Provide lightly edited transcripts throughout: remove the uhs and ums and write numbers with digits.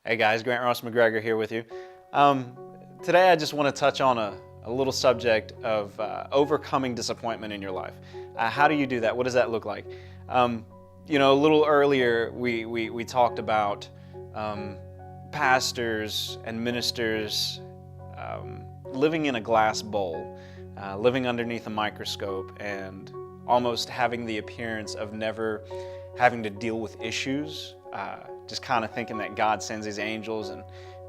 Hey guys, Grant Ross McGregor here with you. Today I just want to touch on a little subject of overcoming disappointment in your life. How do you do that? What does that look like? A little earlier we talked about pastors and ministers living in a glass bowl, living underneath a microscope, and almost having the appearance of never having to deal with issues. Just kind of thinking that God sends these angels and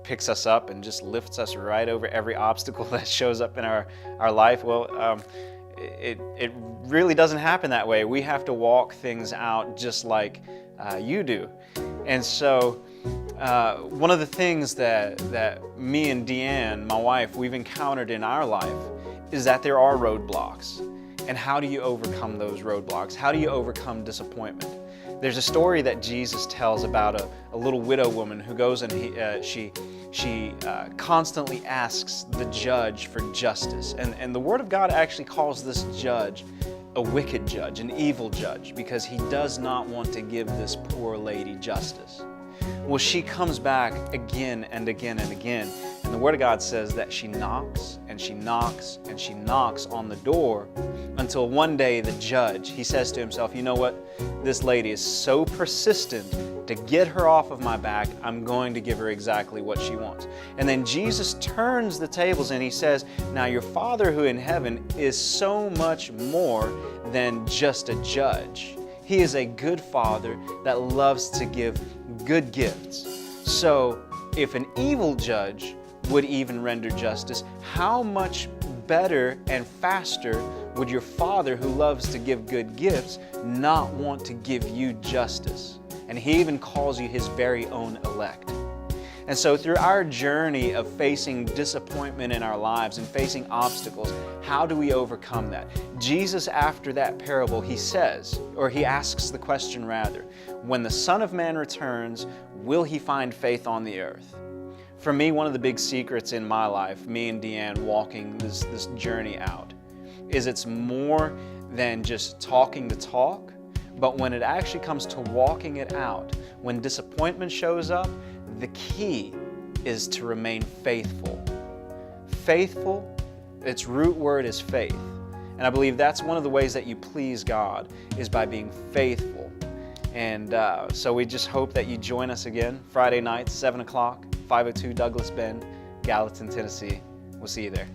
picks us up and just lifts us right over every obstacle that shows up in our life. Well, it really doesn't happen that way. We have to walk things out just like you do. And so one of the things that me and Deanne, my wife, we've encountered in our life is that there are roadblocks. And how do you overcome those roadblocks? How do you overcome disappointment? There's a story that Jesus tells about a little widow woman who goes and she constantly asks the judge for justice. And the Word of God actually calls this judge a wicked judge, an evil judge, because he does not want to give this poor lady justice. Well, she comes back again and again and again. And the Word of God says that she knocks and she knocks and she knocks on the door until one day the judge, he says to himself, you know what? This lady is so persistent. To get her off of my back, I'm going to give her exactly what she wants. And then Jesus turns the tables and he says, now your Father who in heaven is so much more than just a judge. He is a good Father that loves to give good gifts. So if an evil judge would even render justice, how much better and faster would your Father who loves to give good gifts not want to give you justice? And He even calls you His very own elect. And so through our journey of facing disappointment in our lives and facing obstacles, how do we overcome that? Jesus, after that parable, He says, or He asks the question rather, when the Son of Man returns, will He find faith on the earth? For me, one of the big secrets in my life, me and Deanne walking this journey out, is it's more than just talking the talk, but when it actually comes to walking it out, when disappointment shows up, the key is to remain faithful. Faithful, its root word is faith. And I believe that's one of the ways that you please God, is by being faithful. And so we just hope that you join us again Friday night, 7 o'clock, 502 Douglas Bend, Gallatin, Tennessee. We'll see you there.